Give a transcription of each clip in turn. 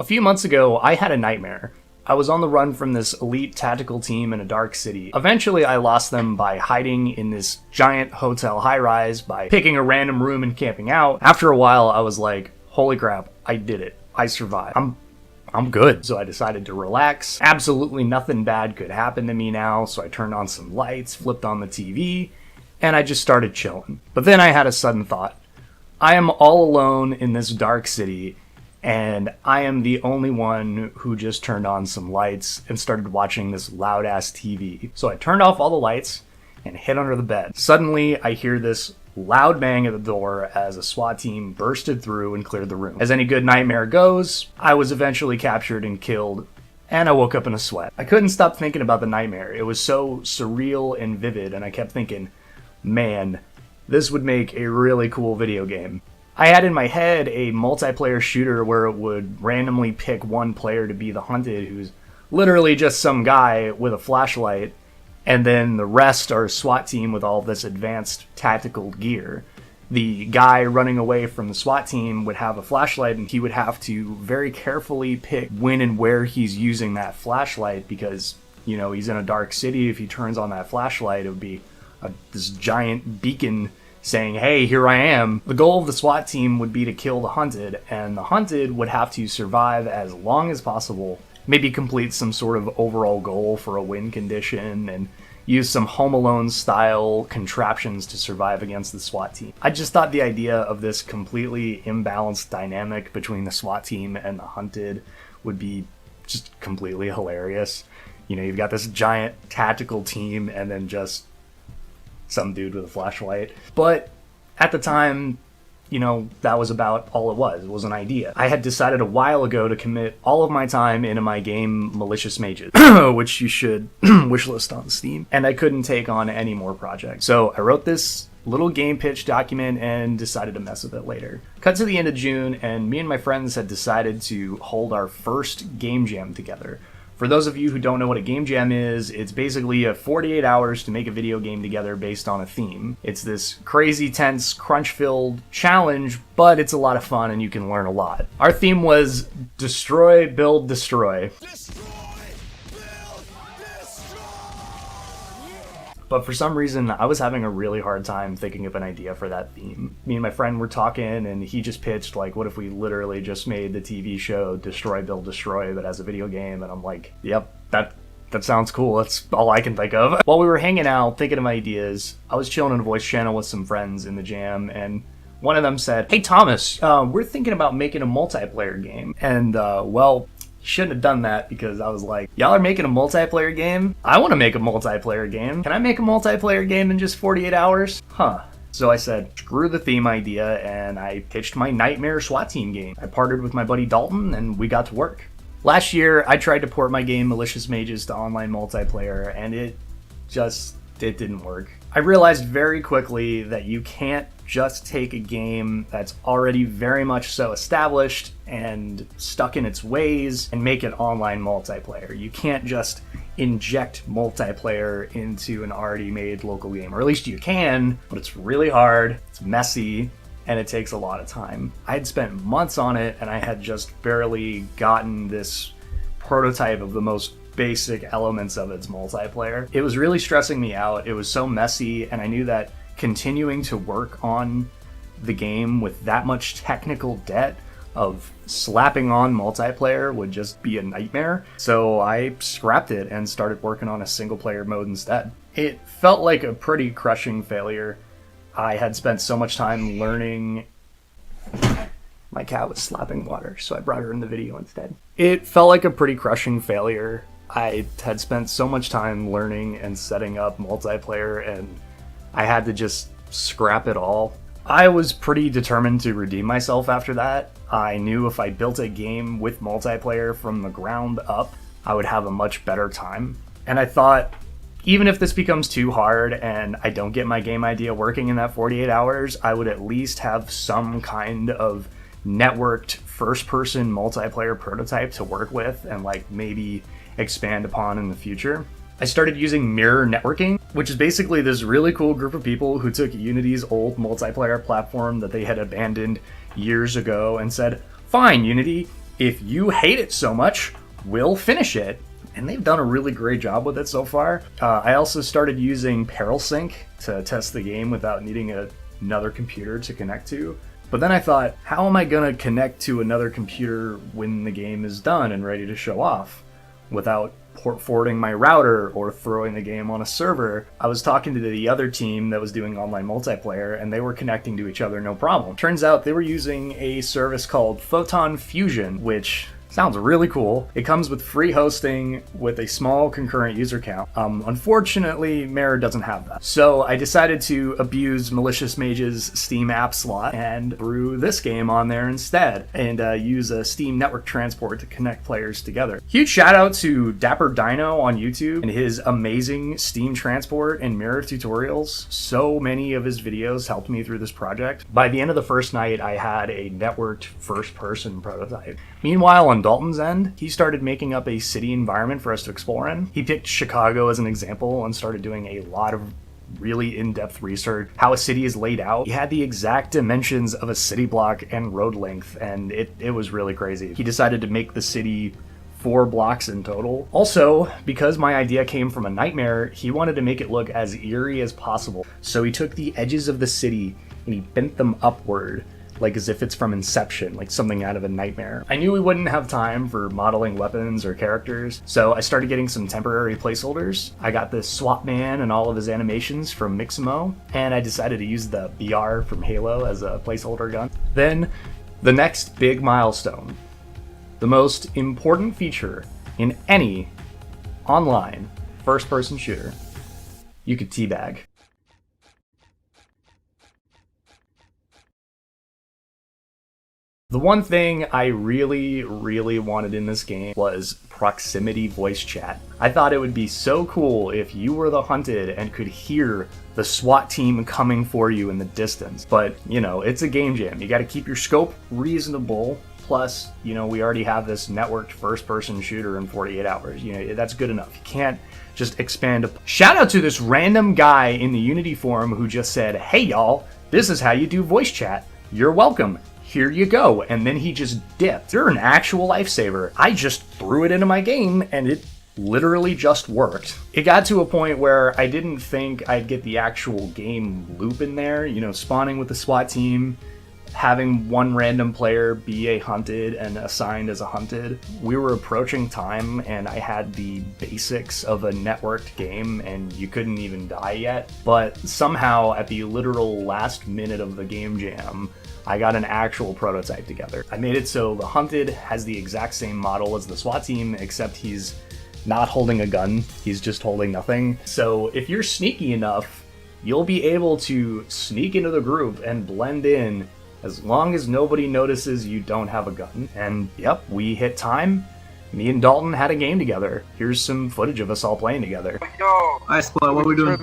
A few months ago, I had a nightmare. I was on the run from this elite tactical team in a dark city. Eventually, I lost them by hiding in this giant hotel high-rise, by picking a random room and camping out. After a while, I was like, holy crap, I did it. I survived. I'm good. So I decided to relax. Absolutely nothing bad could happen to me now, so I turned on some lights, flipped on the TV, and I just started chilling. But then I had a sudden thought. I am all alone in this dark city, and I am the only one who just turned on some lights and started watching this loud-ass TV. So I turned off all the lights and hid under the bed. Suddenly, I hear this loud bang at the door as a SWAT team bursted through and cleared the room. As any good nightmare goes, I was eventually captured and killed, and I woke up in a sweat. I couldn't stop thinking about the nightmare. It was so surreal and vivid, and I kept thinking, man, this would make a really cool video game. I had in my head a multiplayer shooter where it would randomly pick one player to be the hunted, who's literally just some guy with a flashlight, and then the rest are a SWAT team with all this advanced tactical gear. The guy running away from the SWAT team would have a flashlight, and he would have to very carefully pick when and where he's using that flashlight because, you know, he's in a dark city. If he turns on that flashlight, it would be this giant beacon saying, hey, here I am. The goal of the SWAT team would be to kill the hunted, and the hunted would have to survive as long as possible, maybe complete some sort of overall goal for a win condition, and use some Home Alone style contraptions to survive against the SWAT team. I just thought the idea of this completely imbalanced dynamic between the SWAT team and the hunted would be just completely hilarious. You know, you've got this giant tactical team and then just some dude with a flashlight. But at the time, you know, that was about all it was. It was an idea. I had decided a while ago to commit all of my time into my game Malicious, which you should wishlist on Steam, and I couldn't take on any more projects. So I wrote this little game pitch document and decided to mess with it later. Cut to the end of June, and me and my friends had decided to hold our first game jam together. For those of you who don't know what a game jam is, it's basically a 48 hours to make a video game together based on a theme. It's this crazy, tense, crunch-filled challenge, but it's a lot of fun and you can learn a lot. Our theme was Destroy, Build, Destroy. But for some reason, I was having a really hard time thinking of an idea for that theme. Me and my friend were talking, and he just pitched, like, what if we literally just made the TV show Destroy, Build, Destroy, but as a video game? And I'm like, yep, that sounds cool. That's all I can think of. While we were hanging out, thinking of ideas, I was chilling in a voice channel with some friends in the jam, and one of them said, hey, Thomas, we're thinking about making a multiplayer game. And, well, shouldn't have done that because I was like, y'all are making a multiplayer game? I want to make a multiplayer game. Can I make a multiplayer game in just 48 hours? Huh. So I said, screw the theme idea, and I pitched my Nightmare SWAT team game. I partnered with my buddy Dalton, and we got to work. Last year, I tried to port my game Malicious to online multiplayer, and it didn't work. I realized very quickly that you can't just take a game that's already very much so established and stuck in its ways and make it online multiplayer. You can't just inject multiplayer into an already made local game, or at least you can, but it's really hard, it's messy, and it takes a lot of time. I had spent months on it, and I had just barely gotten this prototype of the most basic elements of its multiplayer. It was really stressing me out. It was so messy, and I knew that continuing to work on the game with that much technical debt of slapping on multiplayer would just be a nightmare. So I scrapped it and started working on a single player mode instead. It felt like a pretty crushing failure. I had spent so much time learning. My cat was slapping water, so I brought her in the video instead. It felt like a pretty crushing failure. I had spent so much time learning and setting up multiplayer, and I had to just scrap it all. I was pretty determined to redeem myself after that. I knew if I built a game with multiplayer from the ground up, I would have a much better time. And I thought, even if this becomes too hard and I don't get my game idea working in that 48 hours, I would at least have some kind of networked first-person multiplayer prototype to work with and like maybe expand upon in the future. I started using mirror networking, which is basically this really cool group of people who took Unity's old multiplayer platform that they had abandoned years ago and said, fine, Unity, if you hate it so much, we'll finish it. And they've done a really great job with it so far. I also started using ParallSync to test the game without needing another computer to connect to. But then I thought, how am I gonna connect to another computer when the game is done and ready to show off without port forwarding my router or throwing the game on a server? I was talking to the other team that was doing online multiplayer, and they were connecting to each other no problem. Turns out they were using a service called Photon Fusion, which sounds really cool. It comes with free hosting with a small concurrent user count. Unfortunately, Mirror doesn't have that. So I decided to abuse Malicious Mage's Steam app slot and brew this game on there instead, and use a Steam network transport to connect players together. Huge shout out to Dapper Dino on YouTube and his amazing Steam transport and Mirror tutorials. So many of his videos helped me through this project. By the end of the first night, I had a networked first-person prototype. Meanwhile, on Dalton's end, he started making up a city environment for us to explore in. He picked Chicago as an example and started doing a lot of really in-depth research, how a city is laid out. He had the exact dimensions of a city block and road length, and it was really crazy. He decided to make the city 4 blocks in total. Also, because my idea came from a nightmare, he wanted to make it look as eerie as possible. So he took the edges of the city and he bent them upward, like as if it's from Inception, like something out of a nightmare. I knew we wouldn't have time for modeling weapons or characters, so I started getting some temporary placeholders. I got this Swap Man and all of his animations from Mixamo, and I decided to use the BR from Halo as a placeholder gun. Then, the next big milestone. The most important feature in any online first-person shooter. You could teabag. The one thing I really wanted in this game was proximity voice chat. I thought it would be so cool if you were the hunted and could hear the SWAT team coming for you in the distance. But, you know, it's a game jam. You gotta keep your scope reasonable. Plus, you know, we already have this networked first-person shooter in 48 hours. You know, that's good enough. You can't just expand. Shout out to this random guy in the Unity forum who just said, "Hey y'all, this is how you do voice chat. You're welcome. Here you go," and then he just dipped. You're an actual lifesaver. I just threw it into my game, and it literally just worked. It got to a point where I didn't think I'd get the actual game loop in there, you know, spawning with the SWAT team, having one random player be a hunted and assigned as a hunted. We were approaching time, and I had the basics of a networked game, and you couldn't even die yet. But somehow, at the literal last minute of the game jam, I got an actual prototype together. I made it so the hunted has the exact same model as the SWAT team, except he's not holding a gun, he's just holding nothing. So if you're sneaky enough, you'll be able to sneak into the group and blend in as long as nobody notices you don't have a gun. And yep, we hit time. Me and Dalton had a game together. Here's some footage of us all playing together. Alright, squad, what are we doing?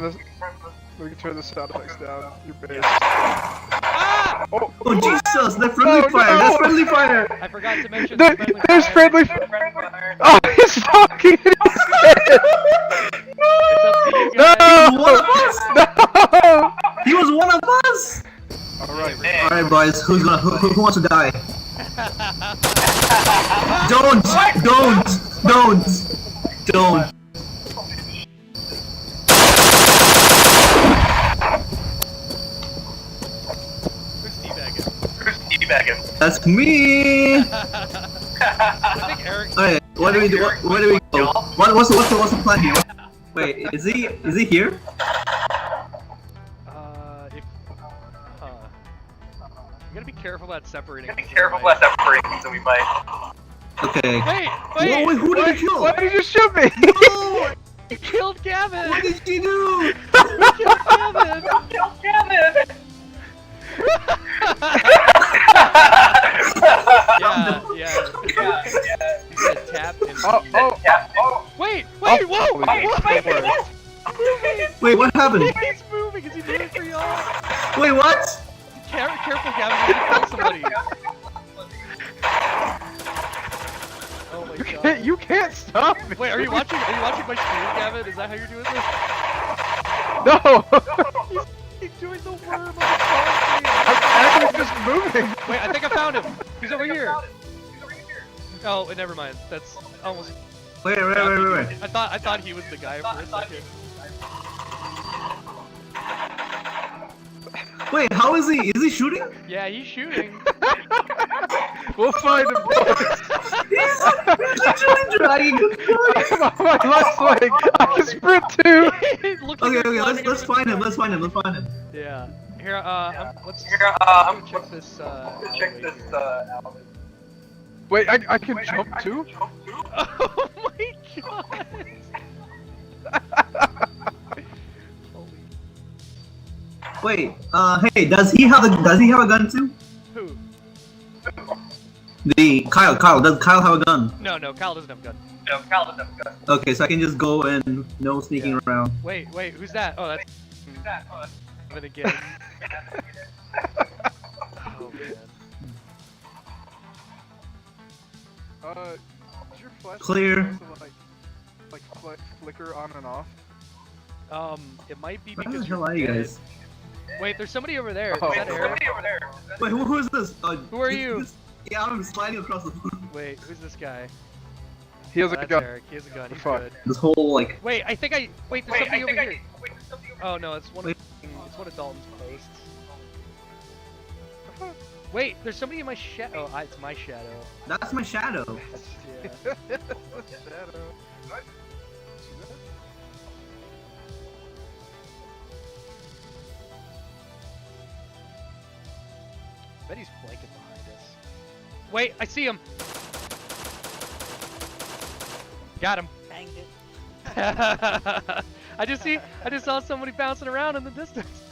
We can turn the sound effects down. Your base. Ah! Oh Jesus, they're friendly fire! No. That's friendly fire! I forgot to mention There's friendly fire. Oh, he's talking in his head! It's up to you No! guys. He was one of us! No! He was one of us! Alright boys, who wants to die? Don't! Who's teabagging? That's me! I think Eric. Alright, what do we do? What do we go? What's the plan here? Wait, is he here? You gotta be careful about separating. So we might. Okay. Wait! Wait, who did you kill? Why did you shoot me? No! You killed Gavin! What did you do? You killed Gavin! Yeah. You gotta tap him. Oh. Wait! Oh, Whoa! Wait, what happened? He's moving! Is he moving for y'all? Wait, what? Careful, Gavin, you're gonna kill somebody. Oh my god. You can't stop me. Wait, are you watching my stream, Gavin? Is that how you're doing this? No. He's doing the worm on the car. I'm actually just moving. Wait, I think I found him. He's over here. Oh, never mind. That's almost. Wait. I thought he was the guy for a second. Wait, how is he? Is he shooting? Yeah, he's shooting. We'll find him. He's literally dragging. My left leg. I can sprint too. Look, Okay, let's find him. Let's find him. Yeah. Here, let's check this. Check this out. Wait, I can jump too? Oh my god! Holy. Wait, hey, does he have a gun too? Who? The Kyle, does Kyle have a gun? No, Kyle doesn't have a gun. No, Cal doesn't have a gun. Okay, so I can just go and no sneaking around. Wait, who's that? Oh, that's. Who's that? Oh, But again. Oh man. Does your flashlight Clear. also, flicker on and off? It might be Where because the hell you're are you dead. guys? Wait, there's somebody over there. Oh. Is that Eric? somebody over there. Wait, who is this? Who are you? Yeah, I'm sliding across the floor. Wait, who's this guy? He has Oh, a that's gun. Eric. He has a gun. He's Fuck. good. This whole like. Wait, I think I. Wait, there's Wait, somebody I over think here. Wait, there's somebody over Oh no, it's one of Dalton's posts. Wait, there's somebody in my shadow. Oh, it's my shadow. That's my shadow. Yeah. Shadow. I bet he's flanking behind us. Wait, I see him. Got him. Banged it. I just saw somebody bouncing around in the distance.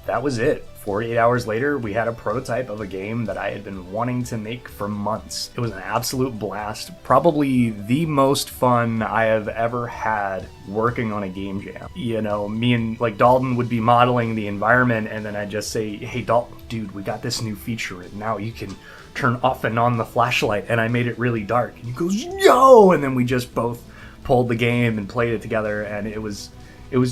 That was it. 48 hours later, we had a prototype of a game that I had been wanting to make for months. It was an absolute blast. Probably the most fun I have ever had working on a game jam. You know, me and like Dalton would be modeling the environment, and then I'd just say, hey Dalton, dude, we got this new feature, and now you can turn off and on the flashlight, and I made it really dark. And he goes, yo! And then we just both pulled the game and played it together, and it was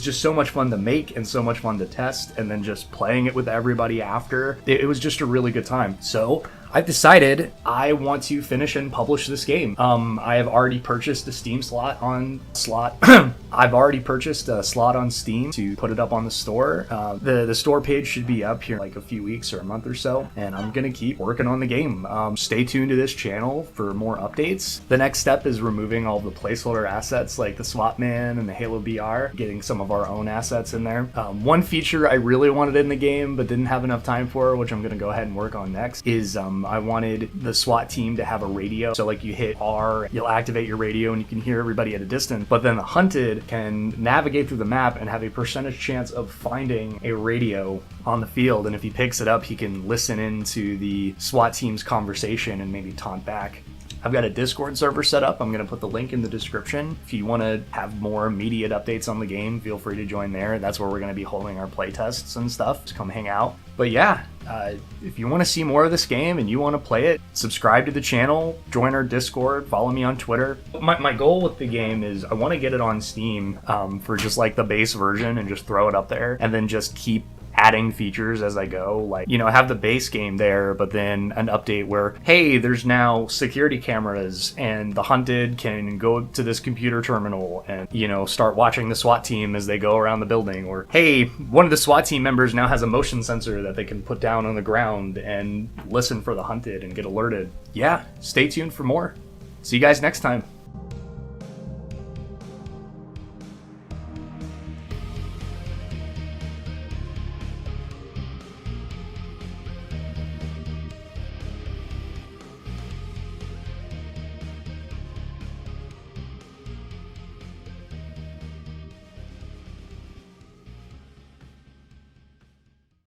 just so much fun to make and so much fun to test, and then just playing it with everybody after. It was just a really good time. So I've decided I want to finish and publish this game. I have already purchased a Steam slot. I've already purchased a slot on Steam to put it up on the store. The store page should be up here in like a few weeks or a month or so, and I'm gonna keep working on the game. Stay tuned to this channel for more updates. The next step is removing all the placeholder assets like the SWAT Man and the Halo BR, getting some of our own assets in there. One feature I really wanted in the game but didn't have enough time for, which I'm gonna go ahead and work on next, is I wanted the SWAT team to have a radio. So like you hit R, you'll activate your radio and you can hear everybody at a distance, but then the hunted can navigate through the map and have a percentage chance of finding a radio on the field, and if he picks it up, he can listen into the SWAT team's conversation and maybe taunt back. I've got a Discord server set up. I'm going to put the link in the description. If you want to have more immediate updates on the game, feel free to join there. That's where we're going to be holding our playtests and stuff. Just come hang out. But yeah, if you want to see more of this game and you want to play it, subscribe to the channel, join our Discord, follow me on Twitter. My goal with the game is I want to get it on Steam for just like the base version and just throw it up there, and then just keep adding features as I go, like, you know, have the base game there, but then an update where, hey, there's now security cameras and the hunted can go to this computer terminal and, you know, start watching the SWAT team as they go around the building, or hey, one of the SWAT team members now has a motion sensor that they can put down on the ground and listen for the hunted and get alerted. Yeah, stay tuned for more. See you guys next time.